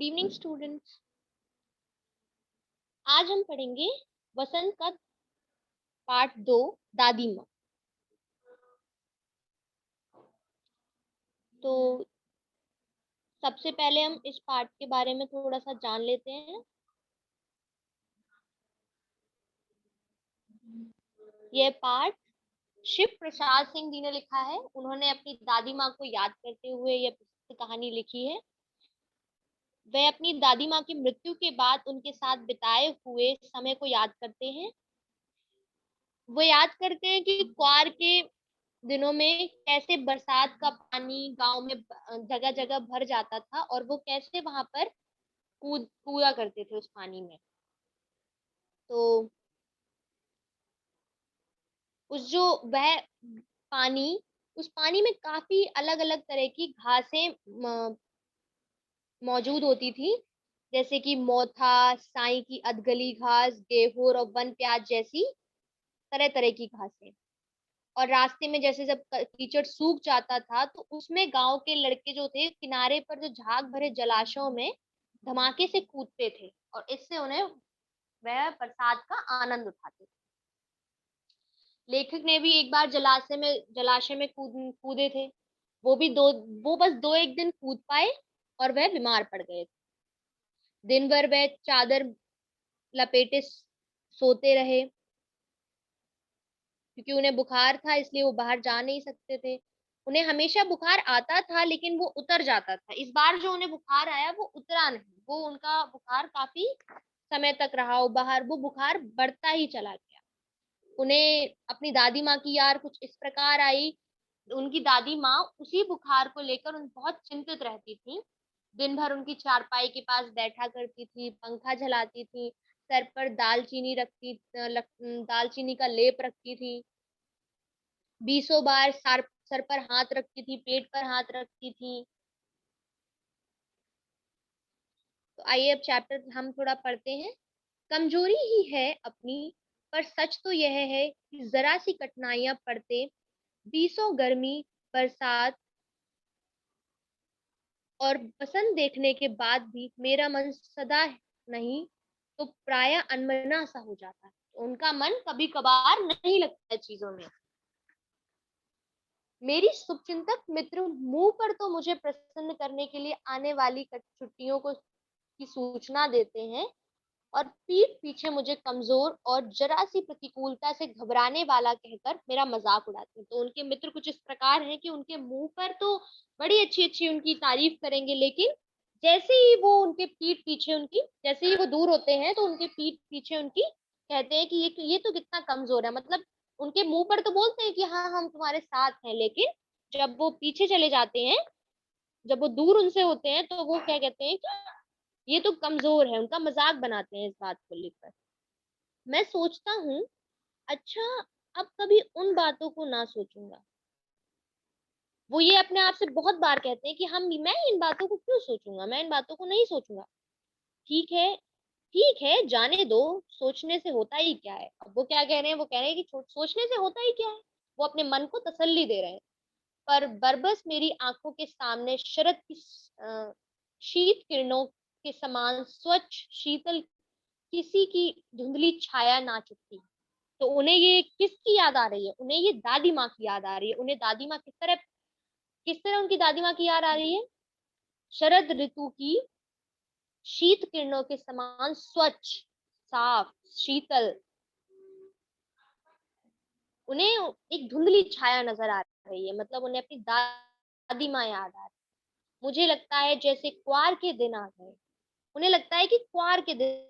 Good evening students. आज हम पढ़ेंगे वसंत का पार्ट 2, दादी माँ। तो सबसे पहले हम इस पार्ट के बारे में थोड़ा सा जान लेते हैं। यह पार्ट शिव प्रसाद सिंह जी ने लिखा है। उन्होंने अपनी दादी माँ को याद करते हुए यह कहानी लिखी है। वह अपनी दादी माँ की मृत्यु के बाद उनके साथ बिताए हुए समय को याद करते हैं। वो याद करते हैं कि क्वार के दिनों में कैसे बरसात का पानी गांव में जगह जगह भर जाता था और वो कैसे वहां पर कूदा करते थे उस पानी में। तो उस जो वह पानी उस पानी में काफी अलग अलग तरह की घासें मौजूद होती थी, जैसे कि मोथा, साई की अधगली घास, गेहूर और वन प्याज जैसी तरह तरह की घासें। और रास्ते में जैसे जब कीचड़ सूख जाता था तो उसमें गांव के लड़के जो थे किनारे पर जो झाग भरे जलाशयों में धमाके से कूदते थे और इससे उन्हें वह बरसात का आनंद उठाते थे। लेखक ने भी एक बार जलाशय में कूदे थे। वो बस दो एक दिन कूद पाए और वह बीमार पड़ गए। दिन भर वह चादर लपेटे सोते रहे, क्योंकि उन्हें बुखार था इसलिए वो बाहर जा नहीं सकते थे। उन्हें हमेशा बुखार आता था लेकिन वो उतर जाता था। इस बार जो उन्हें बुखार आया वो उतरा नहीं। वो उनका बुखार काफी समय तक रहा। वो बाहर वो बुखार बढ़ता ही चला गया। उन्हें अपनी दादी माँ की याद कुछ इस प्रकार आई। उनकी दादी माँ उसी बुखार को लेकर उन बहुत चिंतित रहती थी। दिन भर उनकी चारपाई के पास बैठा करती थी, पंखा झलाती थी, सर पर दालचीनी का लेप रखती थी, बीसों बार सर पर हाथ रखती थी, पेट पर हाथ रखती थी। तो आइए अब चैप्टर हम थोड़ा पढ़ते हैं। कमजोरी ही है अपनी, पर सच तो यह है कि जरा सी कठिनाइयां पड़ते, बीसों गर्मी, बरसात और बसंत देखने के बाद भी मेरा मन सदा नहीं तो प्राय अनमना सा हो जाता है। तो उनका मन कभी कभार नहीं लगता है चीजों में। मेरी शुभचिंतक मित्र मुंह पर तो मुझे प्रसन्न करने के लिए आने वाली छुट्टियों को की सूचना देते हैं और पीठ पीछे मुझे कमजोर और जरा सी प्रतिकूलता से घबराने वाला कहकर मेरा मजाक उड़ाते हैं। तो उनके मित्र कुछ इस प्रकार हैं कि उनके मुंह पर तो बड़ी अच्छी अच्छी उनकी तारीफ करेंगे, लेकिन जैसे ही वो उनके पीठ पीछे उनकी जैसे ही वो दूर होते हैं तो उनके पीठ पीछे उनकी कहते हैं कि ये तो कितना कमजोर है। मतलब उनके मुंह पर तो बोलते हैं कि हाँ हम तुम्हारे साथ हैं, लेकिन जब वो पीछे चले जाते हैं, जब वो दूर उनसे होते हैं तो वो क्या कहते हैं कि ये तो कमजोर है। उनका मजाक बनाते हैं इस बात को लेकर। मैं सोचता हूँ, अच्छा, अब कभी उन बातों को ना सोचूंगा। वो ये अपने आप से बहुत बार कहते हैं कि मैं इन बातों को क्यों सोचूंगा, मैं इन बातों को नहीं सोचूंगा। ठीक है, ठीक है, जाने दो, सोचने से होता ही क्या है। अब वो क्या कह रहे हैं, वो कह रहे हैं कि सोचने से होता ही क्या है। वो अपने मन को तसल्ली दे रहे हैं। पर बरबस मेरी आंखों के सामने शरद की शीत किरणों के समान स्वच्छ शीतल किसी की धुंधली छाया नाच उठती। तो उन्हें ये किसकी याद आ रही है? उन्हें ये दादी माँ की याद आ रही है। उन्हें दादी माँ किस तरह उनकी दादी माँ की याद आ रही है? शरद ऋतु की शीत किरणों के समान स्वच्छ, साफ, शीतल। उन्हें एक धुंधली छाया नजर आ रही है, मतलब उन्हें अपनी दादी माँ याद आ रही है। मुझे लगता है जैसे क्वार के दिन आ गए। उन्हें लगता है कि क्वार के दिन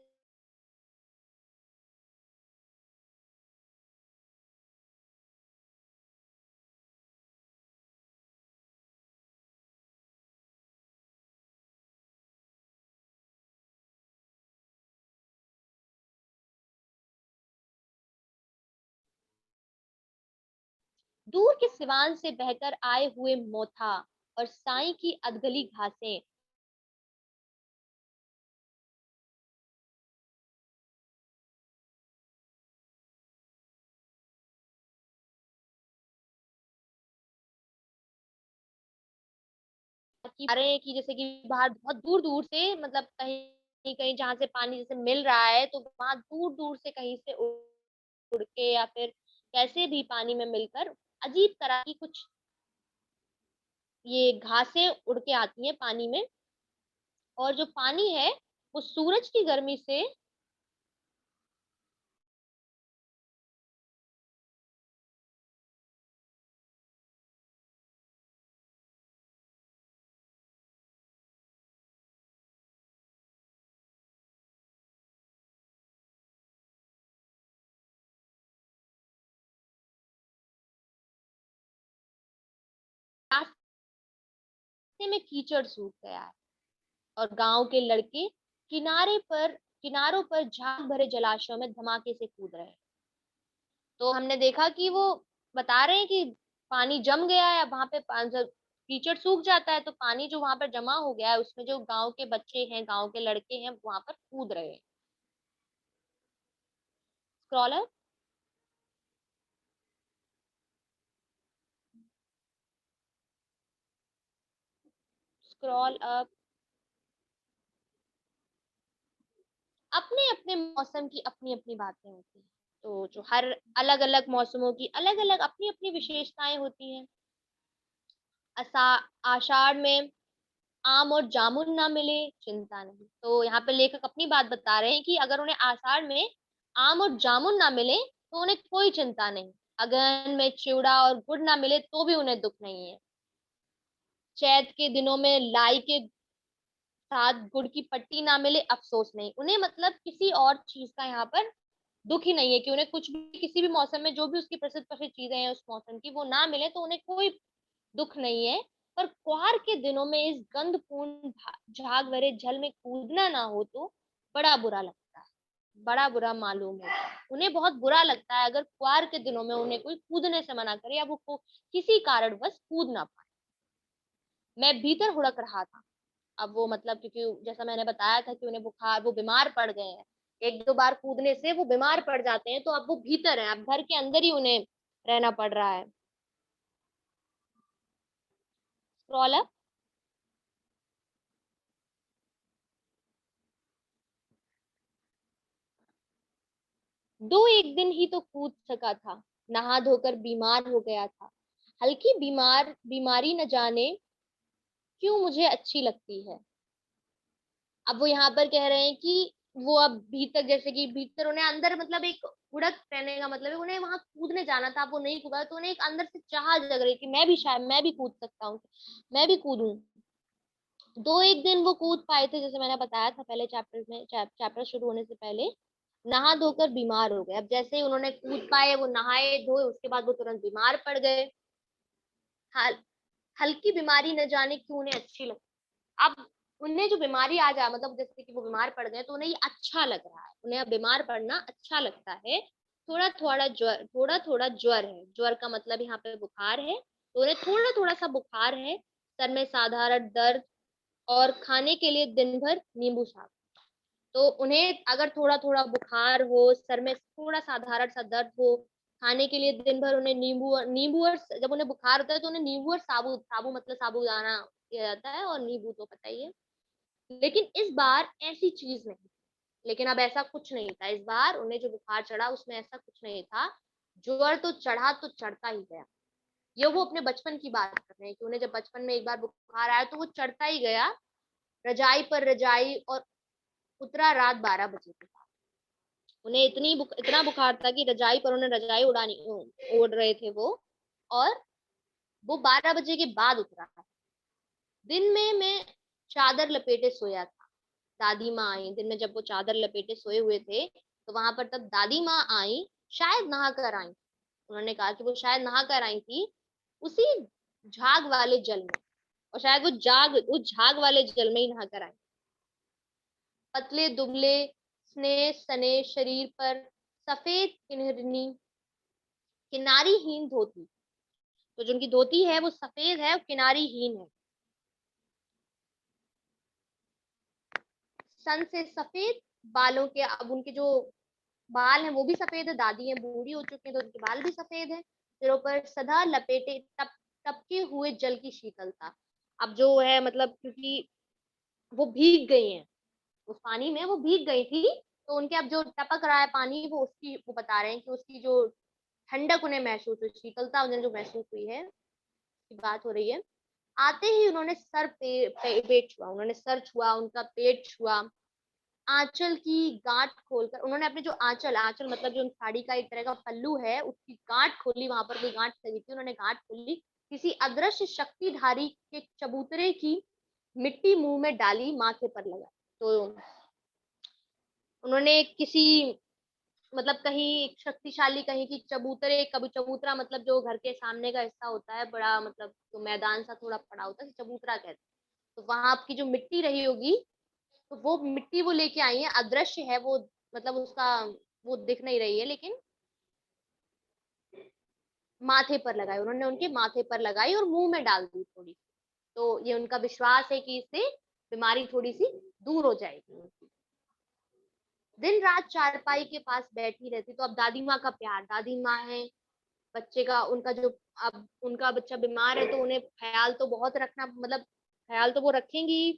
दूर के सिवान से बहकर आए हुए मोथा और साई की अधगली घासें कि आ रहे हैं कि जैसे कि बाहर बहुत दूर दूर से, मतलब कहीं कहीं जहाँ से पानी जैसे मिल रहा है, तो वहां दूर दूर से कहीं से उड़ के या फिर कैसे भी पानी में मिलकर अजीब तरह की कुछ ये घासें उड़ के आती हैं पानी में। और जो पानी है वो सूरज की गर्मी से रास्ते में कीचड़ सूख गया है, और गांव के लड़के किनारों पर झाग भरे जलाशयों में धमाके से कूद रहे हैं। तो हमने देखा कि वो बता रहे हैं कि पानी जम गया है, वहां पे जब कीचड़ सूख जाता है तो पानी जो वहां पर जमा हो गया है उसमें जो गांव के बच्चे हैं, गांव के लड़के हैं, वहां पर कूद रहे हैं। Scroller, scroll up. अपने अपने मौसम की अपनी अपनी बातें होती हैं। तो जो हर अलग अलग मौसमों की अलग अलग अपनी अपनी विशेषताएं होती हैं। आषाढ़ में आम और जामुन ना मिले, चिंता नहीं। तो यहाँ पे लेखक अपनी बात बता रहे हैं कि अगर उन्हें आषाढ़ में आम और जामुन ना मिले तो उन्हें कोई चिंता नहीं। अगहन में चिवड़ा और गुड़ ना मिले तो भी उन्हें दुख नहीं है। चैत के दिनों में लाई के साथ गुड़ की पट्टी ना मिले, अफसोस नहीं। उन्हें मतलब किसी और चीज का यहाँ पर दुख ही नहीं है, कि उन्हें कुछ भी किसी भी मौसम में जो भी उसकी प्रसिद्ध प्रसिद्ध चीजें हैं उस मौसम की वो ना मिले तो उन्हें कोई दुख नहीं है। पर क्वार के दिनों में इस गंधपूर्ण झाग भरे जल में कूदना ना हो तो बड़ा बुरा लगता है, बड़ा बुरा मालूम होता है। उन्हें बहुत बुरा लगता है अगर क्वार के दिनों में उन्हें कोई कूदने से मना करे या वो किसी कारणवश कूद ना पाए। मैं भीतर हुड़क रहा था। अब वो मतलब क्योंकि जैसा मैंने बताया था कि उन्हें बुखार, वो बीमार पड़ गए हैं, एक दो बार कूदने से वो बीमार पड़ जाते हैं, तो अब वो भीतर है, अब घर के अंदर ही उन्हें रहना पड़ रहा है। Scroll up. दो एक दिन ही तो कूद सका था, नहा धोकर बीमार हो गया था। हल्की बीमारी न जाने क्यों मुझे अच्छी लगती है। अब वो यहाँ पर कह रहे हैं कि वो अब भीतर, जैसे कि भीतर उन्हें अंदर मतलब एक उड़क रहने का मतलब है, उन्हें वहां कूदने जाना था, वो नहीं कूदा तो उन्हें एक अंदर से चाह जग रही कि मैं भी शायद मैं भी कूद सकता हूँ, मैं भी कूदूं। दो एक दिन वो कूद पाए थे, जैसे मैंने बताया था पहले चैप्टर में, चैप्टर शुरू होने से पहले। नहा धोकर बीमार हो गए, अब जैसे ही उन्होंने कूद पाए, वो नहाए धोए, उसके बाद वो तुरंत बीमार पड़ गए। हल, हल्की बीमारी न जाने क्यों उन्हें अच्छी लगी। अब उन्हें जो बीमारी आ जाए, मतलब जैसे कि वो बीमार पड़ गए तो उन्हें ये अच्छा लग रहा है, उन्हें अब बीमार पड़ना अच्छा लगता है। थोड़ा थोड़ा ज्वर है, ज्वर का मतलब यहाँ पे बुखार है, तो उन्हें थोड़ा थोड़ा सा बुखार है। सर में साधारण दर्द, और खाने के लिए दिन भर नींबू साग। तो उन्हें अगर थोड़ा थोड़ा बुखार हो, सर में थोड़ा साधारण सा दर्द हो, खाने के लिए दिन भर उन्हें नींबू और जब उन्हें बुखार होता है तो उन्हें नींबू और साबु, साबु मतलब साबूदाना दिया जाता है, और नींबू तो पता ही है। लेकिन इस बार ऐसी चीज नहीं। लेकिन अब ऐसा कुछ नहीं था, इस बार उन्हें जो बुखार चढ़ा उसमें ऐसा कुछ नहीं था। ज्वर तो चढ़ा तो चढ़ता ही गया। ये वो अपने बचपन की बात कर रहे हैं कि उन्हें जब बचपन में एक बार बुखार आया तो वो चढ़ता ही गया, रजाई पर रजाई, और उतरा रात 12 बजे के बाद। उन्हें इतना बुखार था कि रजाई पर उन्हें रजाई उड़ानी ओढ़ रहे थे वो, और वो 12 बजे के बाद उतरा था। दिन में मैं चादर लपेटे सोया था। दादी माँ आई दिन में, जब वो चादर लपेटे सोए हुए थे तो वहां पर तब दादी माँ आई, शायद नहा कर आई। उन्होंने कहा कि वो शायद नहा कर आई थी उसी झाग वाले जल में, और शायद वो झाग वाले जल में ही नहा कर आई। पतले दुबले स्नेह सने शरीर पर सफेद किनारीहीन धोती। तो जो उनकी धोती है वो सफेद है और किनारीहीन है। सन से सफेद बालों के, अब उनके जो बाल हैं वो भी सफेद है, दादी है बूढ़ी हो चुकी है तो उनके बाल भी सफेद है। सिरों पर सदा लपेटे टपके हुए जल की शीतलता। अब जो है मतलब क्योंकि वो भीग गई हैं उस पानी में, वो भीग गई थी, तो उनके अब जो टपक रहा है पानी वो उसकी, वो बता रहे हैं कि उसकी जो ठंडक उन्हें महसूस हुई, शीतलता उन्हें जो महसूस हुई है, की बात हो रही है। आते ही उन्होंने सर पेट छुआ, उन्होंने सर छुआ, उनका पेट छुआ, आंचल की गांठ खोलकर उन्होंने अपने जो आंचल, आंचल मतलब जो साड़ी का एक तरह का पल्लू है, उसकी गांठ खोली, वहां पर कोई गांठ लगी थी, उन्होंने गांठ खोली, किसी अदृश्य शक्तिधारी के चबूतरे की मिट्टी मुंह में डाली, माथे पर लगा। तो उन्होंने किसी मतलब कहीं शक्तिशाली, कहीं की चबूतरे, कभी चबूतरा मतलब जो घर के सामने का हिस्सा होता है बड़ा, मतलब जो मैदान सा थोड़ा पड़ा होता है, चबूतरा कहते हैं, तो वहां आपकी जो मिट्टी रही होगी, तो वो मिट्टी वो लेके आई है, अदृश्य है वो, मतलब उसका वो दिख नहीं रही है, लेकिन माथे पर लगाई, उन्होंने उनके माथे पर लगाई और मुंह में डाल दी थोड़ी, तो ये उनका विश्वास है कि इससे बीमारी थोड़ी सी दूर हो जाएगी। दिन रात चारपाई के पास बैठी रहती, तो अब दादी माँ का प्यार, दादी माँ है, बच्चे का उनका जो, अब उनका बच्चा बीमार है तो उन्हें ख्याल तो बहुत रखना, मतलब ख्याल तो वो रखेंगी,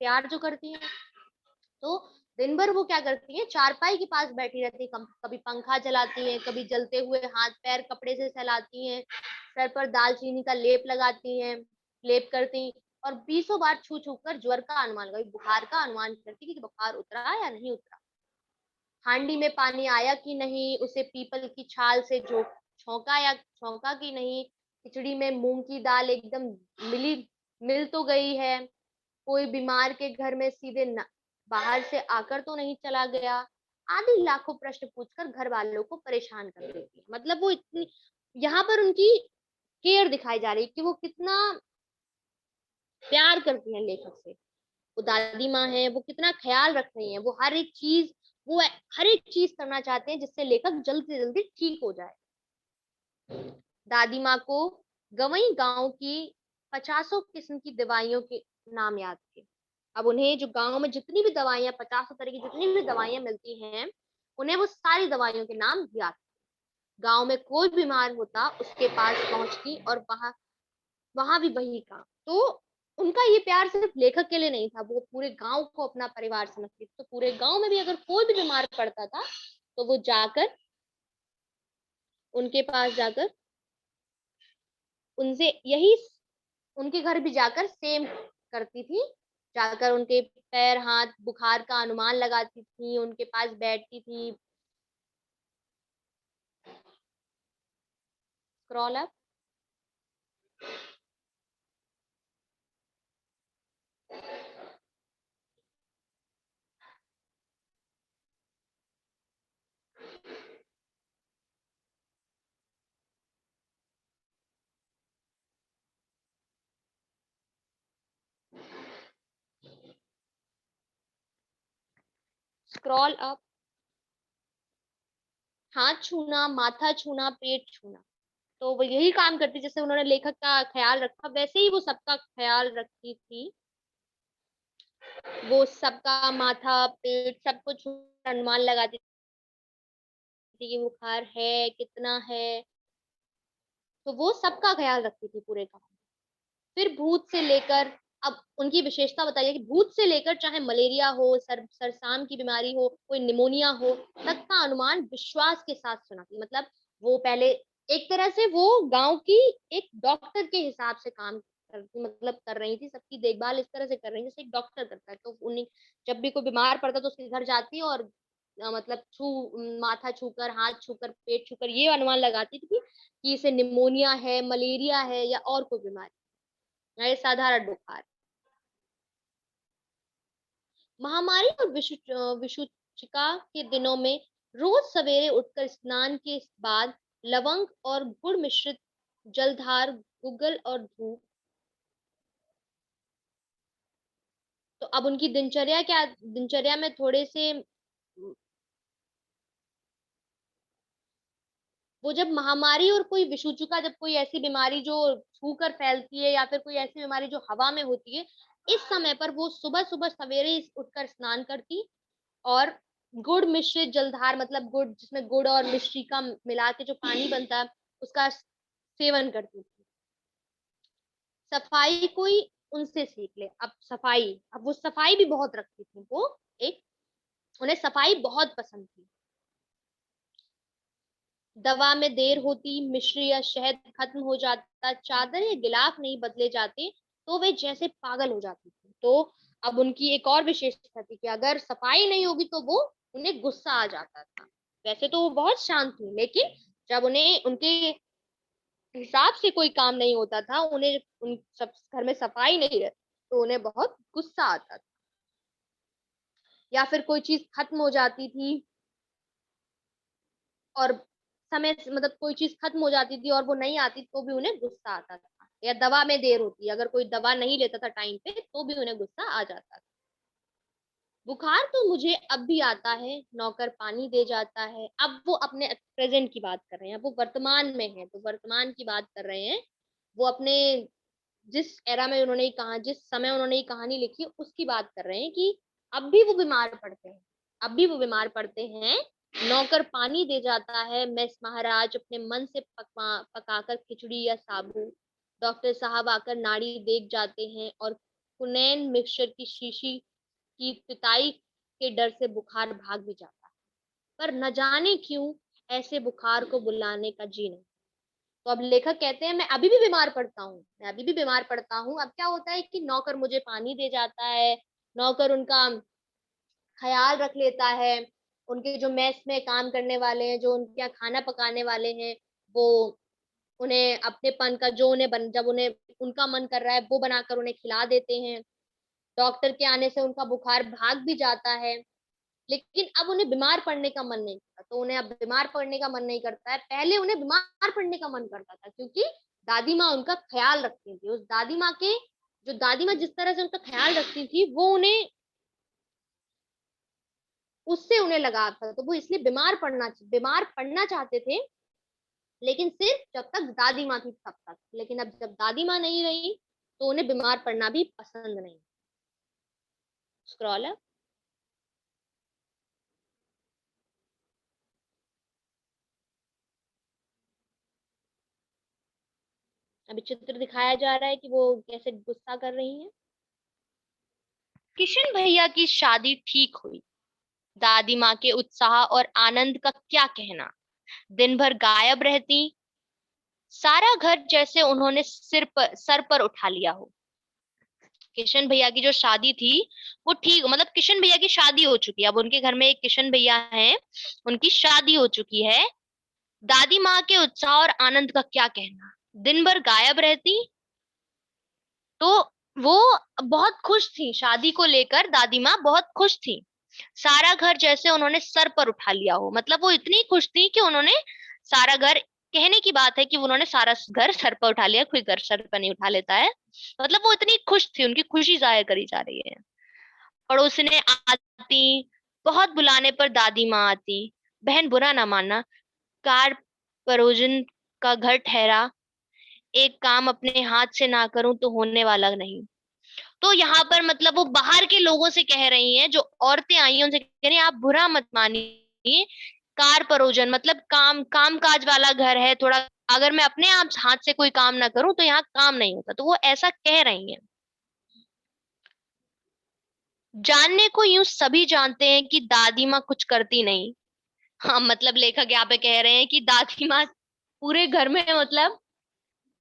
प्यार जो करती हैं, तो दिन भर वो क्या करती हैं, चारपाई के पास बैठी रहती है, कभी पंखा चलाती हैं, कभी जलते हुए हाथ पैर कपड़े से सहलाती हैं, सर पर दालचीनी का लेप लगाती हैं, लेप करती, और बीसों बार छू छू कर ज्वर का अनुमान लगाई, बुखार का अनुमान करती कि बुखार उतरा या नहीं उतरा, हांडी में पानी आया कि नहीं, उसे पीपल की छाल से जो छौंका या छौंका कि नहीं, खिचड़ी में मूंग की दाल एकदम मिली, मिल तो गई है, कोई बीमार के घर में सीधे बाहर से आकर तो नहीं चला गया, आदि लाखों प्रश्न पूछकर घर वालों को परेशान कर देती है। मतलब वो इतनी, यहाँ पर उनकी केयर दिखाई जा रही है कि वो कितना प्यार करती हैं लेखक से, वो दादी माँ है, वो कितना ख्याल रख रही है, वो हर एक चीज, वो हर एक चीज करना चाहते हैं जिससे लेखक जल्द से जल्दी ठीक हो जाए। दादी माँ को गवई गांव की 50 किस्म की दवाइयों के नाम याद थे। अब उन्हें जो गांव में जितनी भी दवाइयां, 50 तरह की जितनी भी दवाइयां मिलती हैं, उन्हें वो सारी दवाइयों के नाम याद थे। गांव में कोई बीमार होता उसके पास पहुंचती और वहां वहां भी वही काम। तो उनका ये प्यार सिर्फ लेखक के लिए नहीं था, वो पूरे गांव को अपना परिवार समझती थी, तो पूरे गांव में भी अगर कोई भी बीमार पड़ता था तो वो जाकर, उनके पास जाकर, उनसे यही, उनके घर भी जाकर सेम करती थी, जाकर उनके पैर हाथ बुखार का अनुमान लगाती थी, उनके पास बैठती थी। Scroll up. Scroll up. हाथ छूना, माथा छूना, पेट छूना, तो वो यही काम करती, जैसे उन्होंने लेखक का ख्याल रखा वैसे ही वो सबका ख्याल रखती थी, वो सबका माथा पेट सब कुछ अनुमान लगाती थी कि बुखार है कितना है, तो वो सबका ख्याल रखती थी पूरे का। फिर भूत से लेकर, अब उनकी विशेषता बताइए कि भूत से लेकर चाहे मलेरिया हो, सरसाम की बीमारी हो, कोई निमोनिया हो, तक का अनुमान विश्वास के साथ सुनाती। मतलब वो पहले एक तरह से वो गांव की एक डॉक्टर के हिसाब से काम मतलब कर रही थी, सबकी देखभाल इस तरह से कर रही थी जैसे एक डॉक्टर करता है, तो उन्हें जब भी कोई बीमार पड़ता तो उसके घर जाती और मतलब माथा छूकर, हाथ छूकर, पेट छूकर ये अनुमान लगाती थी कि इसे निमोनिया है, मलेरिया है या और कोई बीमारी, ये साधारण बुखार। महामारी और विषुचिका के दिनों में रोज सवेरे उठकर स्नान के बाद लवंग और गुड़ मिश्रित जलधार, गुग्गल और धूप। तो अब उनकी दिनचर्या क्या, दिनचर्या में थोड़े से, वो जब महामारी और कोई विषुचिका, जब कोई ऐसी बीमारी जो छू कर फैलती है या फिर कोई ऐसी बीमारी जो हवा में होती है, इस समय पर वो सुबह सुबह सवेरे उठकर स्नान करती और गुड़ मिश्रित जलधार, मतलब गुड़ जिसमें गुड़ और मिश्री का मिला के जो पानी बनता है उसका सेवन करती थी। सफाई कोई उनसे सीख ले। अब सफाई, अब वो सफाई भी बहुत रखती थी, वो एक, उन्हें सफाई बहुत पसंद थी। दवा में देर होती, मिश्री या शहद खत्म हो जाता, चादर या गिलाफ नहीं बदले जाते, तो वे जैसे पागल हो जाती थी। तो अब उनकी एक और विशेषता थी कि अगर सफाई नहीं होगी तो वो, उन्हें गुस्सा आ जाता था। वैसे तो वो बहुत शांत थी, लेकिन जब उन्हें उनके हिसाब से कोई काम नहीं होता था, उन्हें उन सब घर में सफाई नहीं रहती, तो उन्हें बहुत गुस्सा आता था। या फिर कोई चीज खत्म हो जाती थी और समय से, मतलब कोई चीज खत्म हो जाती थी और वो नहीं आती, तो भी उन्हें गुस्सा आता था। या दवा में देर होती, अगर कोई दवा नहीं लेता था टाइम पे, तो भी उन्हें गुस्सा आ जाता था। बुखार तो मुझे अब भी आता है, नौकर पानी दे जाता है। अब वो अपने प्रेजेंट की बात कर रहे हैं, अब वो वर्तमान में है, तो वर्तमान की बात कर रहे हैं। वो अपने जिस एरा में उन्होंने ये कहा, जिस समय उन्होंने ये कहानी लिखी, उसकी बात कर रहे हैं कि अब भी वो बीमार पड़ते हैं, अब भी वो बीमार पड़ते हैं। नौकर पानी दे जाता है, मेस महाराज अपने मन से पकाकर खिचड़ी या साबू, डॉक्टर साहब आकर नाड़ी देख जाते हैं, और कुनैन मिक्सचर की शीशी की पिताई के डर से बुखार भाग भी जाता है। पर न जाने क्यों ऐसे बुखार को बुलाने का जी नहीं। तो अब लेखक कहते हैं, मैं अभी भी बीमार पड़ता हूँ, मैं अभी भी बीमार पड़ता हूँ। अब क्या होता है कि नौकर मुझे पानी दे जाता है, नौकर उनका ख्याल रख लेता है, उनके जो मेस में काम करने वाले हैं, जो उनके यहाँ खाना पकाने वाले हैं, वो उन्हें अपनेपन का जो उन्हें जब उन्हें उनका मन कर रहा है वो बनाकर उन्हें खिला देते हैं। डॉक्टर के आने से उनका बुखार भाग भी जाता है। लेकिन अब उन्हें बीमार पड़ने का मन नहीं करता, तो उन्हें अब बीमार पड़ने का मन नहीं करता है। पहले उन्हें बीमार पड़ने का मन करता था, क्योंकि दादी माँ उनका ख्याल रखती थी। उस दादी माँ के, जो दादी माँ जिस तरह से उनका ख्याल रखती थी, वो उन्हें, उससे उन्हें लगाव था, तो वो इसलिए बीमार पड़ना चाहते थे, लेकिन सिर्फ जब तक दादी माँ थी तब तक। लेकिन अब जब दादी माँ नहीं रही, तो उन्हें बीमार पड़ना भी पसंद नहीं। स्क्रॉल। अभी चित्र दिखाया जा रहा है कि वो कैसे गुस्सा कर रही हैं। किशन भैया की शादी ठीक हुई। दादी माँ के उत्साह और आनंद का क्या कहना। दिन भर गायब रहती, सारा घर जैसे उन्होंने सर पर उठा लिया हो। किशन भैया की जो शादी थी वो ठीक, मतलब किशन भैया की शादी हो चुकी है, अब उनके घर में एक किशन भैया हैं, उनकी शादी हो चुकी है। दादी माँ के उत्साह और आनंद का क्या कहना। दिन भर गायब रहती, तो वो बहुत खुश थी, शादी को लेकर दादी माँ बहुत खुश थी। सारा घर जैसे उन्होंने सर पर उठा लिया हो, मतलब वो इतनी खुश थी कि उन्होंने सारा घर, कहने की बात है कि उन्होंने सारा घर सर पर उठा लिया, कोई घर सर पर नहीं उठा लेता है। मतलब वो इतनी खुश थी, उनकी खुशी जाहिर करी जा रही है। पड़ोसने आती, बहुत बुलाने पर दादी माँ आती। बहन बुरा ना मानना, कार परोजन का घर ठहरा, एक काम अपने हाथ से ना करूं तो होने वाला नहीं। तो यहाँ पर मतलब वो बाहर के लोगों से कह रही हैं, जो औरतें आई हैं उनसे कह रही हैं, आप बुरा मत मानिए, कार परोजन मतलब काम काज वाला घर है थोड़ा, अगर मैं अपने आप हाथ से कोई काम ना करूं तो यहाँ काम नहीं होता, तो वो ऐसा कह रही हैं। जानने को यूं सभी जानते हैं कि दादी माँ कुछ करती नहीं। हाँ, मतलब लेखक यहाँ पे कह रहे हैं कि दादी माँ पूरे घर में, मतलब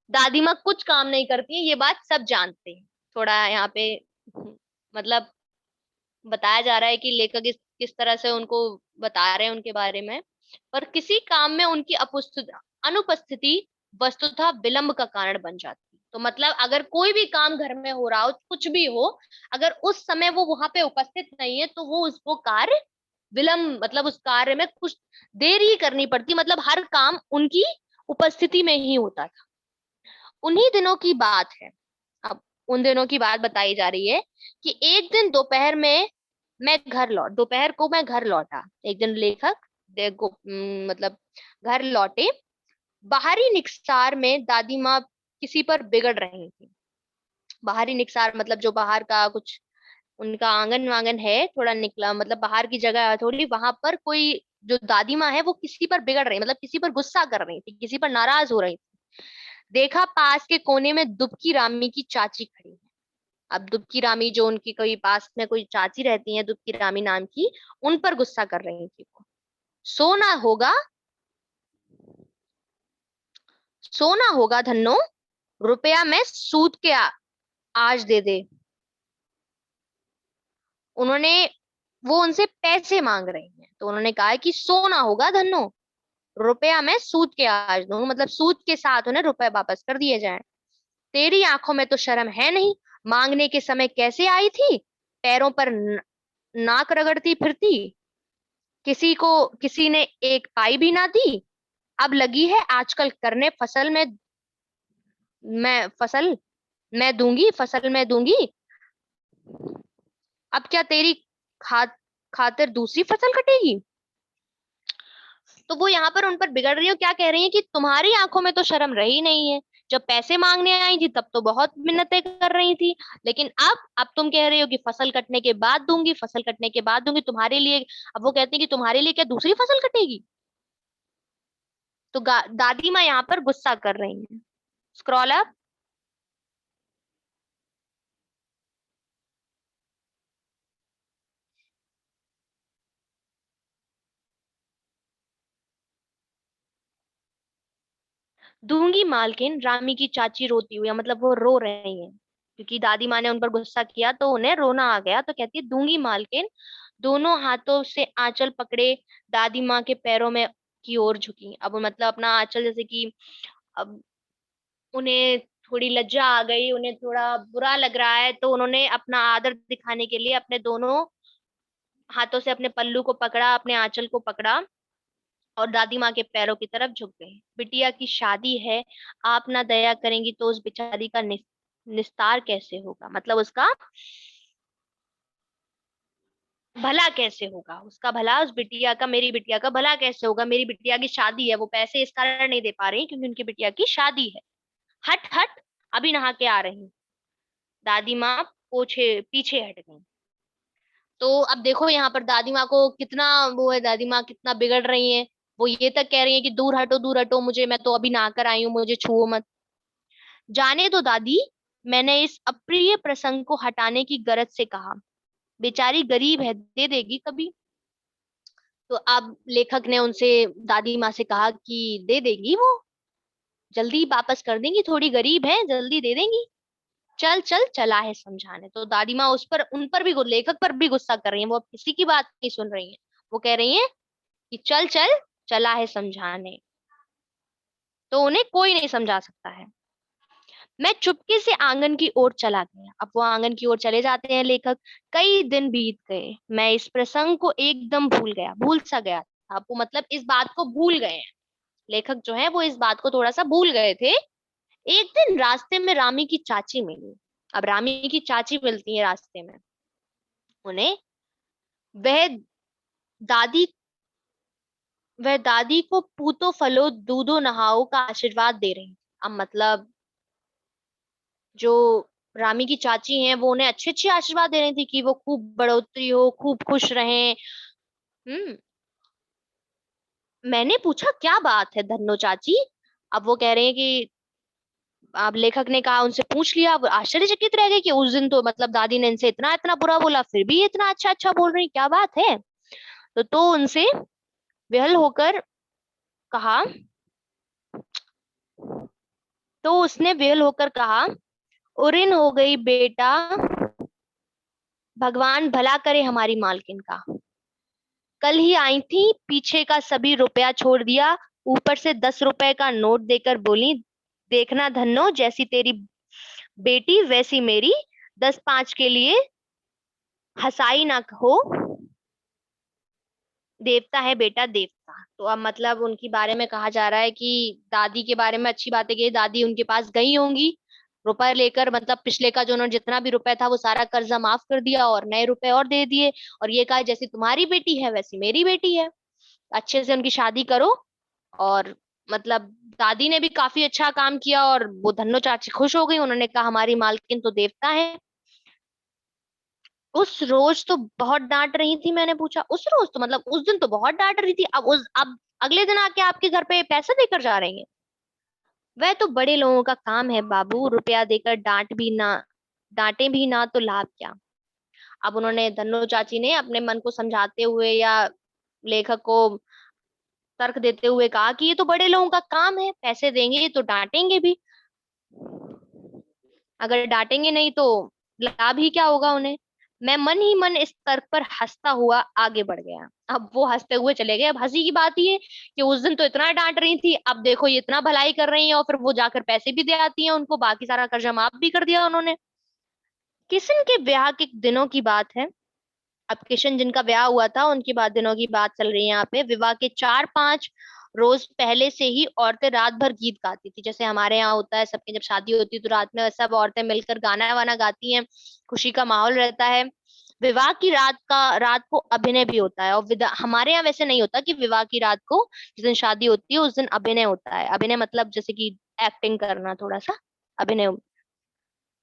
दादी माँ कुछ काम नहीं करती है, ये बात सब जानते हैं। थोड़ा यहाँ पे मतलब बताया जा रहा है कि लेखक किस तरह से उनको बता रहे हैं उनके बारे में। पर किसी काम में उनकी अनुपस्थिति वस्तुतः विलंब का कारण बन जाती है। तो मतलब अगर कोई भी काम घर में हो रहा हो, कुछ भी हो, अगर उस समय वो वहां पे उपस्थित नहीं है, तो वो उसको कार्य विलंब, मतलब उस कार्य में कुछ देर ही करनी पड़ती, मतलब हर काम उनकी उपस्थिति में ही होता था। उन्हीं दिनों की बात है, अब उन दिनों की बात बताई जा रही है कि एक दिन दोपहर में दोपहर को मैं घर लौटा। एक दिन लेखक मतलब घर लौटे। बाहरी निकसार में दादी माँ किसी पर बिगड़ रही थी। बाहरी निकसार मतलब जो बाहर का कुछ उनका आंगन वांगन है, थोड़ा निकला, मतलब बाहर की जगह है थोड़ी, वहां पर कोई जो दादी माँ है वो किसी पर बिगड़ रही, मतलब किसी पर गुस्सा कर रही थी, किसी पर नाराज हो रही थी। देखा पास के कोने में दुबकी रामी की चाची खड़ी है। अब दुबकी रामी, जो उनकी कोई पास में कोई चाची रहती है दुबकी रामी नाम की, उन पर गुस्सा कर रही थी वो। सोना होगा, सोना होगा धन्नो, रुपया में सूद के आज दे दे। उन्होंने, वो उनसे पैसे मांग रही हैं, तो उन्होंने कहा है कि सोना होगा धन्नो, रुपया मैं सूद के आज दूं, मतलब सूद के साथ उन्हें रुपए वापस कर दिए जाएं। तेरी आंखों में तो शर्म है नहीं, मांगने के समय कैसे आई थी, पैरों पर नाक रगड़ती फिरती, किसी को किसी ने एक पाई भी ना दी, अब लगी है आजकल करने फसल में, मैं फसल मैं दूंगी, फसल में दूंगी। अब क्या तेरी खा, खातिर दूसरी फसल कटेगी। तो वो यहाँ पर उन पर बिगड़ रही है, क्या कह रही है कि तुम्हारी आंखों में तो शर्म रही नहीं है, जब पैसे मांगने आई थी तब तो बहुत मिन्नतें कर रही थी, लेकिन अब तुम कह रही हो कि फसल कटने के बाद दूंगी, फसल कटने के बाद दूंगी तुम्हारे लिए। अब वो कहती है कि तुम्हारे लिए क्या दूसरी फसल कटेगी। तो दादी माँ यहाँ पर गुस्सा कर रही है। Scroll up. दूंगी मालकिन, रामी की चाची रोती हुई, मतलब वो रो रही है क्योंकि दादी माँ ने उन पर गुस्सा किया तो उन्हें रोना आ गया, तो कहती है दूंगी मालकिन। दोनों हाथों से आंचल पकड़े दादी माँ के पैरों में की ओर झुकी। अब वो मतलब अपना आंचल, जैसे कि अब उन्हें थोड़ी लज्जा आ गई, उन्हें थोड़ा बुरा लग रहा है, तो उन्होंने अपना आदर दिखाने के लिए अपने दोनों हाथों से अपने पल्लू को पकड़ा, अपने आंचल को पकड़ा और दादी माँ के पैरों की तरफ झुक गई। बिटिया की शादी है, आप ना दया करेंगी तो उस बेचारी का निस्तार कैसे होगा, मतलब उसका भला कैसे होगा, उसका भला, उस बिटिया का, मेरी बिटिया का भला कैसे होगा। मेरी बिटिया की शादी है, वो पैसे इस कारण नहीं दे पा रही क्योंकि उनकी बिटिया की शादी है। हट हट, अभी नहा के आ रही हूँ। दादी माँ पोछे पीछे हट गई। तो अब देखो यहाँ पर दादी माँ को कितना वो है, दादी माँ कितना बिगड़ रही है। वो ये तक कह रही है कि दूर हटो मुझे, मैं तो अभी नहा कर आई हूँ, मुझे छुओ मत। जाने दो दादी, मैंने इस अप्रिय प्रसंग को हटाने की गरज से कहा, बेचारी गरीब है, दे देगी कभी। तो अब लेखक ने उनसे, दादी माँ से कहा कि दे देगी वो, जल्दी वापस कर देंगी, थोड़ी गरीब है, जल्दी दे देंगी। चल चल, चला है समझाने। तो दादी माँ उस पर, उन पर भी, लेखक पर भी गुस्सा कर रही है, वो अब किसी की बात नहीं सुन रही है। वो कह रही है कि चल चल, चला है समझाने, तो उन्हें कोई नहीं समझा सकता है। मैं चुपके से आंगन की ओर चला गया। अब वो आंगन की ओर चले जाते हैं लेखक। कई दिन बीत गए, मैं इस प्रसंग को एकदम भूल गया, भूल सा गया था। अब वो मतलब इस बात को भूल गए हैं, लेखक जो है वो इस बात को थोड़ा सा भूल गए थे। एक दिन रास्ते में रामी की चाची मिली। अब रामी की चाची मिलती है रास्ते में उन्हें। वह दादी वह दादी को पूतो फलो दूधो नहाओ का आशीर्वाद दे रही थी। अब मतलब जो रामी की चाची हैं वो उन्हें अच्छे अच्छे आशीर्वाद दे रही थी कि वो खूब बढ़ोतरी हो, खूब खुश रहें। हम्म। मैंने पूछा क्या बात है धन्नो चाची। अब वो कह रहे हैं कि, अब लेखक ने कहा, उनसे पूछ लिया, अब आश्चर्यचकित रह गए कि उस दिन तो मतलब दादी ने इनसे इतना इतना बुरा बोला, फिर भी ये इतना अच्छा अच्छा बोल रही, क्या बात है। तो उनसे विहल होकर कहा, तो उसने विहल होकर कहा, उरिन हो गई बेटा, भगवान भला करे हमारी मालकिन का। कल ही आई थी, पीछे का सभी रुपया छोड़ दिया, ऊपर से 10 रुपए का नोट देकर बोली, देखना धन्नो, जैसी तेरी बेटी वैसी मेरी, 10 5 के लिए हंसाई ना हो, देवता है बेटा देवता। तो अब मतलब उनके बारे में कहा जा रहा है कि दादी के बारे में अच्छी बातें की, दादी उनके पास गई होंगी रुपए लेकर, मतलब पिछले का जो उन्होंने जितना भी रुपए था वो सारा कर्जा माफ कर दिया और नए रुपए और दे दिए, और ये कहा जैसी तुम्हारी बेटी है वैसी मेरी बेटी है, अच्छे से उनकी शादी करो। और मतलब दादी ने भी काफी अच्छा काम किया और वो धन्नो चाची खुश हो गई, उन्होंने कहा हमारी मालकिन तो देवता है। उस रोज तो बहुत डांट रही थी, मैंने पूछा उस रोज तो मतलब उस दिन तो बहुत डांट रही थी, अब अगले दिन आके आपके घर पे पैसा देकर जा रही है। वह तो बड़े लोगों का काम है बाबू, रुपया देकर डांट भी ना, डांटे भी ना तो लाभ क्या। अब उन्होंने, धन्नो चाची ने अपने मन को समझाते हुए या लेखक को तर्क देते हुए कहा कि ये तो बड़े लोगों का काम है, पैसे देंगे तो डांटेंगे भी, अगर डांटेंगे नहीं तो लाभ ही क्या होगा उन्हें। मैं मन ही मन इस तर्क पर हंसता हुआ आगे बढ़ गया। अब वो हंसते हुए चले गए। अब हंसी की बात ये कि उस दिन तो इतना डांट रही थी, अब देखो ये इतना भलाई कर रही है और फिर वो जाकर पैसे भी दे आती हैं उनको, बाकी सारा कर्जा माफ भी कर दिया उन्होंने। किशन के ब्याह के दिनों की बात है। अब किशन जिनका ब्याह हुआ था उनकी बात, दिनों की बात चल रही है यहाँ पे। विवाह के 4-5 रोज पहले से ही औरतें रात भर गीत गाती थी, जैसे हमारे यहाँ होता है सबके, जब शादी होती है तो रात में सब औरतें मिलकर गाना वाना गाती हैं, खुशी का माहौल रहता है। विवाह की रात को अभिनय भी होता है, और हमारे यहाँ वैसे नहीं होता कि विवाह की रात को, जिस दिन शादी होती है उस दिन अभिनय होता है। अभिनय मतलब जैसे कि एक्टिंग करना, थोड़ा सा अभिनय।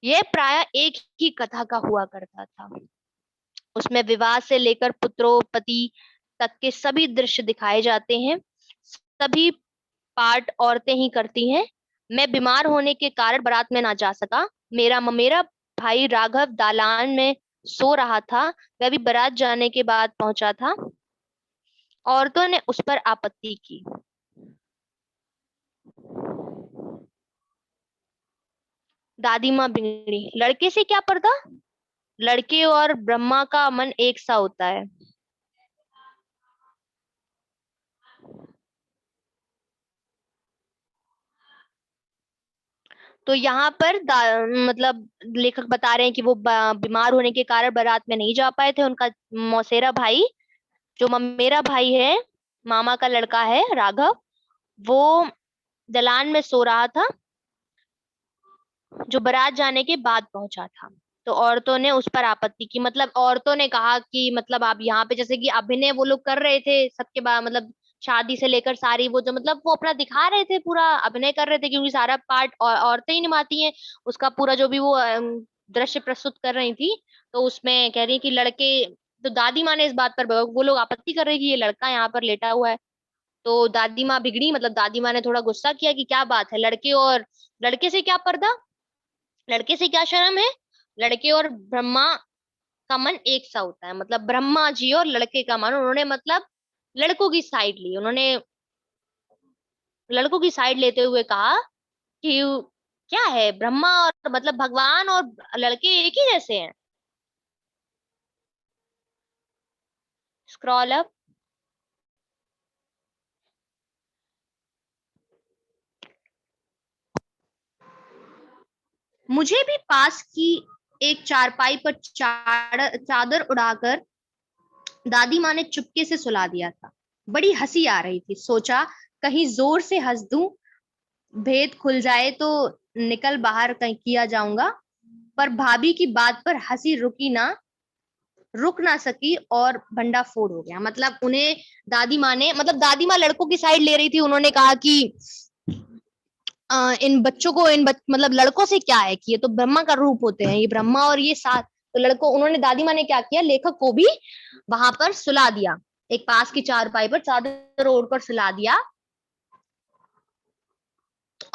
ये प्राय एक ही कथा का हुआ करता था। उसमें विवाह से लेकर पुत्रोपति तक के सभी दृश्य दिखाए जाते हैं। सभी पार्ट औरतें ही करती हैं। मैं बीमार होने के कारण बारात में ना जा सका। मेरा भाई राघव दालान में सो रहा था, वह भी बारात जाने के बाद पहुंचा था। औरतों ने उस पर आपत्ति की। दादी माँ बिगड़ी, लड़के से क्या पर्दा, लड़के और ब्रह्मा का मन एक सा होता है। तो यहाँ पर मतलब लेखक बता रहे हैं कि वो बीमार होने के कारण बारात में नहीं जा पाए थे। उनका मौसेरा भाई, जो मेरा भाई है, मामा का लड़का है राघव, वो दलान में सो रहा था, जो बारात जाने के बाद पहुंचा था। तो औरतों ने उस पर आपत्ति की, मतलब औरतों ने कहा कि मतलब आप यहाँ पे, जैसे कि अभिनय वो लोग कर रहे थे सबके बाद, मतलब शादी से लेकर सारी वो जो, मतलब वो अपना दिखा रहे थे, पूरा अभिनय कर रहे थे, क्योंकि सारा पार्ट औरतें ही निभाती हैं। उसका पूरा जो भी वो दृश्य प्रस्तुत कर रही थी, तो उसमें कह रही कि लड़के, तो दादी माँ ने इस बात पर, वो लोग आपत्ति कर रहे कि ये लड़का यहाँ पर लेटा हुआ है। तो दादी माँ बिगड़ी, मतलब दादी माँ ने थोड़ा गुस्सा किया कि क्या बात है, लड़के और लड़के से क्या पर्दा, लड़के से क्या शर्म है, लड़के और ब्रह्मा का मन एक सा होता है। मतलब ब्रह्मा जी और लड़के का मन, उन्होंने मतलब लड़कों की साइड ली, उन्होंने लड़कों की साइड लेते हुए कहा कि क्या है, ब्रह्मा और मतलब भगवान और लड़के एक ही जैसे हैं। Scroll up. मुझे भी पास की एक चारपाई पर चादर उड़ाकर दादी माँ ने चुपके से सुला दिया था। बड़ी हंसी आ रही थी, सोचा कहीं जोर से हंस दूं, भेद खुल जाए तो निकल बाहर कहीं किया जाऊंगा। पर भाभी की बात पर हंसी रुक ना सकी और भंडा फोड़ हो गया। मतलब उन्हें दादी माँ ने, मतलब दादी माँ लड़कों की साइड ले रही थी। उन्होंने कहा कि इन बच्चों को, मतलब लड़कों से क्या है, कि ये तो ब्रह्मा का रूप होते हैं, ये ब्रह्मा और ये सात, तो लड़कों, उन्होंने दादी माँ ने क्या किया, लेखक को भी वहां पर सुला दिया, एक पास की चारपाई पर चादर ओढ़कर सुला दिया।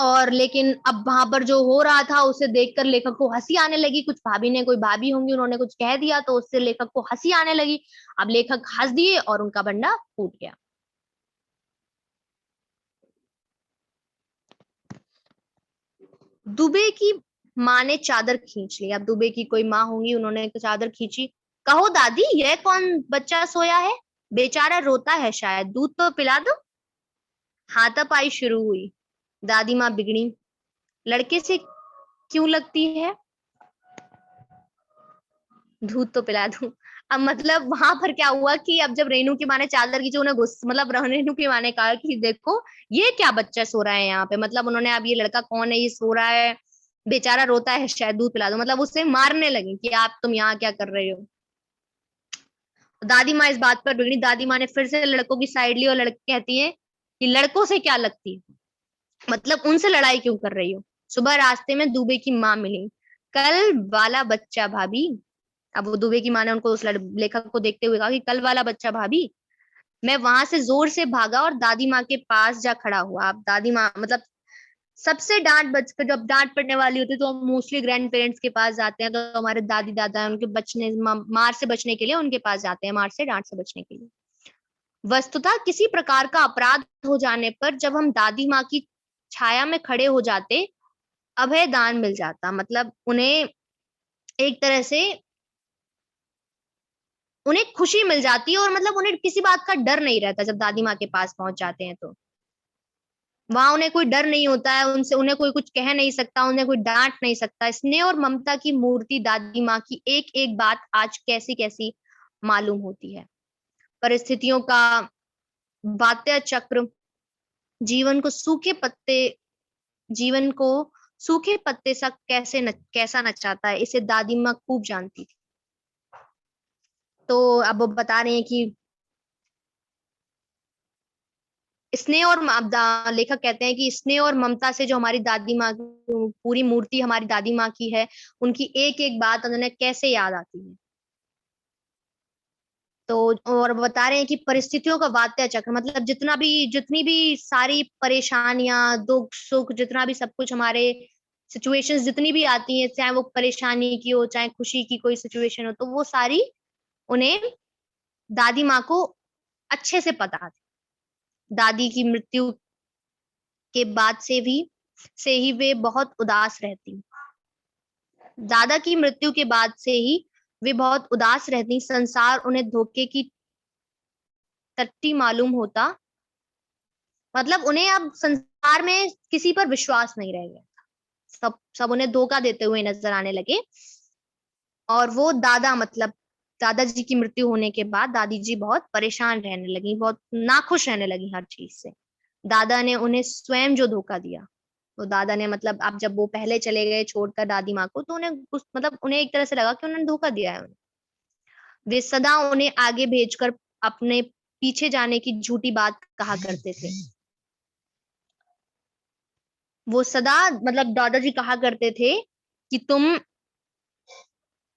और लेकिन अब वहां पर जो हो रहा था उसे देखकर लेखक को हंसी आने लगी। कुछ भाभी ने, कोई भाभी होंगी, उन्होंने कुछ कह दिया तो उससे लेखक को हंसी आने लगी। अब लेखक हंस दिए और उनका बंडा फूट गया। दुबे की माँ ने चादर खींच ली। अब दुबे की कोई माँ होंगी, उन्होंने चादर खींची। कहो दादी, यह कौन बच्चा सोया है, बेचारा रोता है, शायद दूध तो पिला दो। हाथापाई शुरू हुई। दादी माँ बिगड़ी, लड़के से क्यों लगती है, दूध तो पिला दूं। अब मतलब वहां पर क्या हुआ कि अब जब रेनू की माँ ने चादर की, जो उन्हें मतलब रेनू की माँ ने कहा कि देखो ये क्या बच्चा सो रहा है यहाँ पे, मतलब उन्होंने, अब ये लड़का कौन है, ये सो रहा है, बेचारा रोता है, शायद दूध पिला दो, मतलब उससे मारने लगी कि आप, तुम यहाँ क्या कर रहे हो। दादी माँ इस बात पर बिगड़ी। दादी माँ ने फिर से लड़कों की साइड ली और लड़की कहती है कि लड़कों से क्या लगती है, मतलब उनसे लड़ाई क्यों कर रही हो। सुबह रास्ते में दुबे की माँ मिली। कल वाला बच्चा भाभी। अब वो दुबे की माँ ने उनको, उस लेखक को देखते हुए कहा कि कल वाला बच्चा भाभी। मैं वहां से जोर से भागा और दादी माँ के पास जा खड़ा हुआ। अब दादी माँ मतलब सबसे डांट बचकर जब डांट पड़ने वाली होती है तो हम मोस्टली ग्रैंड पेरेंट्स के पास जाते हैं, तो हमारे दादी दादा उनके बचने मार से बचने के लिए उनके पास जाते हैं, मार से डांट से बचने के लिए। वस्तुतः किसी प्रकार का अपराध हो जाने पर जब हम दादी माँ की छाया में खड़े हो जाते, अभय दान मिल जाता। मतलब उन्हें एक तरह से उन्हें खुशी मिल जाती है, और मतलब उन्हें किसी बात का डर नहीं रहता जब दादी माँ के पास पहुंच जाते हैं तो। वहां उन्हें कोई डर नहीं होता है उनसे, उन्हें कोई कुछ कह नहीं सकता, उन्हें कोई डांट नहीं सकता। स्नेह और ममता की मूर्ति दादी माँ की एक एक बात आज कैसी कैसी मालूम होती है। परिस्थितियों का वात्या चक्र जीवन को सूखे पत्ते जीवन को सूखे पत्ते सा कैसा नचाता है, इसे दादी माँ खूब जानती थी। तो अब वो बता रहे हैं कि स्नेह और लेखक कहते हैं कि स्नेह और ममता से जो हमारी दादी माँ पूरी मूर्ति हमारी दादी माँ की है, उनकी एक एक बात उन्हें कैसे याद आती है। तो और बता रहे हैं कि परिस्थितियों का वात्या चक्र, मतलब जितनी भी सारी परेशानियां, दुख सुख, जितना भी सब कुछ हमारे सिचुएशंस जितनी भी आती हैं, चाहे वो परेशानी की हो चाहे खुशी की कोई सिचुएशन हो, तो वो सारी उन्हें दादी माँ को अच्छे से पता थी। दादी की मृत्यु के बाद से ही वे बहुत उदास रहती। दादा की मृत्यु के बाद से ही वे बहुत उदास रहती। संसार उन्हें धोखे की टट्टी मालूम होता। मतलब उन्हें अब संसार में किसी पर विश्वास नहीं रह गया। सब सब उन्हें धोखा देते हुए नजर आने लगे। और वो मतलब दादाजी की मृत्यु होने के बाद दादी जी बहुत परेशान रहने लगी, बहुत नाखुश रहने लगी हर चीज से। दादा ने उन्हें स्वयं जो धोखा दिया, तो दादा ने मतलब अब जब वो पहले चले गए छोड़कर दादी माँ को, तो उन्हें एक तरह से लगा कि उन्होंने धोखा दिया है उन्हें। वे सदा उन्हें आगे भेजकर अपने पीछे जाने की झूठी बात कहा करते थे। वो सदा मतलब दादाजी कहा करते थे कि तुम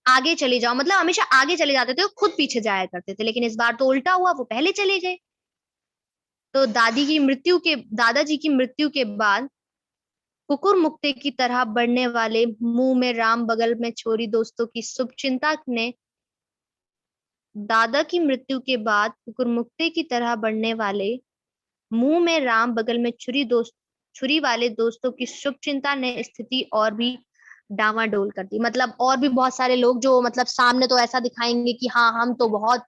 आगे चले जाओ, मतलब हमेशा आगे चले जाते थे और खुद पीछे जाया करते थे। लेकिन इस बार तो उल्टा हुआ, वो पहले चले गए। तो दादाजी की मृत्यु के बाद कुकुर मुक्ते की तरह बढ़ने वाले मुंह में राम बगल में छोरी दोस्तों की शुभचिंता ने दादा की मृत्यु के बाद कुकुर मुक्ते की तरह बढ़ने वाले मुंह में राम बगल में छुरी वाले दोस्तों की शुभचिंता ने स्थिति और भी डामाडोल कर दी। मतलब और भी बहुत सारे लोग जो मतलब सामने तो ऐसा दिखाएंगे कि हाँ हम तो बहुत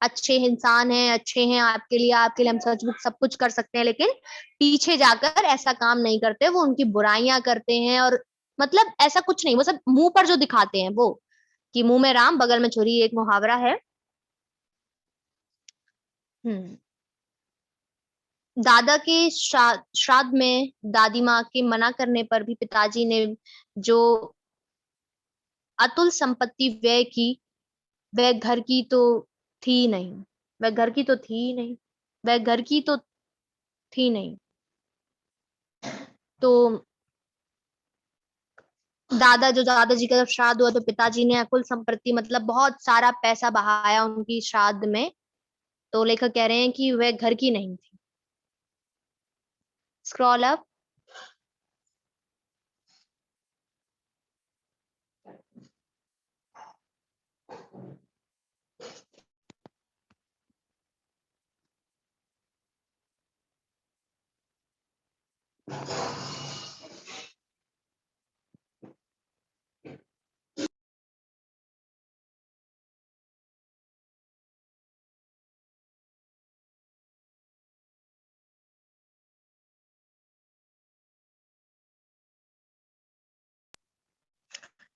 अच्छे इंसान हैं, अच्छे हैं, आपके लिए हम सच सब कुछ कर सकते हैं, लेकिन पीछे जाकर ऐसा काम नहीं करते, वो उनकी बुराइयां करते हैं। और मतलब ऐसा कुछ नहीं, वो सब मुंह पर जो दिखाते हैं वो, कि मुंह में राम बगल में छुरी, एक मुहावरा है। हम्म। दादा के श्राद्ध में दादी माँ के मना करने पर भी पिताजी ने जो अतुल संपत्ति व्यय की, वह घर की तो थी नहीं। वह घर की तो थी ही नहीं। वह घर की तो थी नहीं। तो दादाजी का जब श्राद्ध हुआ तो पिताजी ने अकुल संपत्ति मतलब बहुत सारा पैसा बहाया उनकी श्राद्ध में। तो लेखक कह रहे हैं कि वह घर की नहीं थी। Scroll up.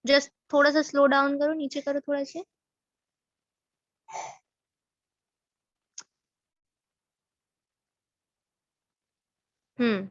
जस्ट थोड़ा सा स्लो डाउन करो, नीचे करो थोड़ा से। Hmm.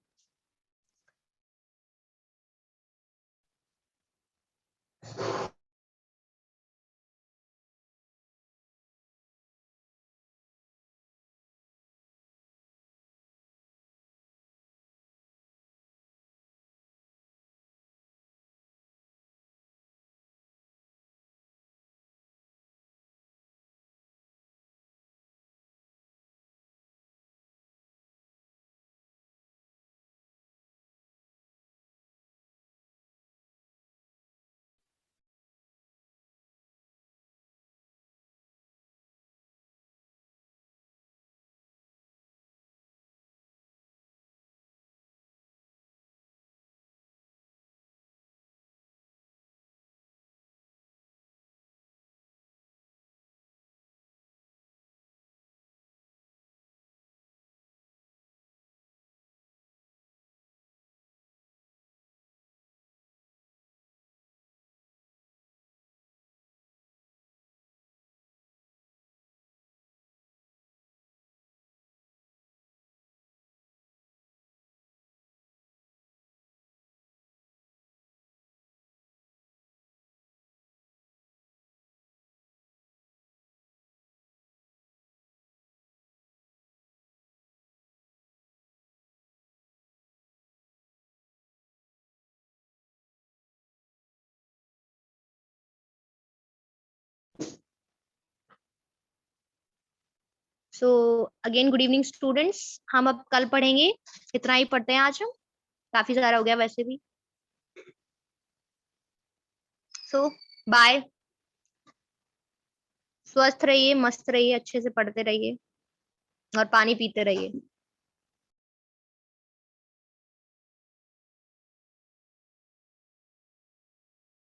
So again good evening students, हम अब कल पढ़ेंगे, इतना ही पढ़ते हैं आज हम, काफी सारा हो गया वैसे भी। सो बाय, स्वस्थ रहिए, मस्त रहिए, अच्छे से पढ़ते रहिए और पानी पीते रहिए।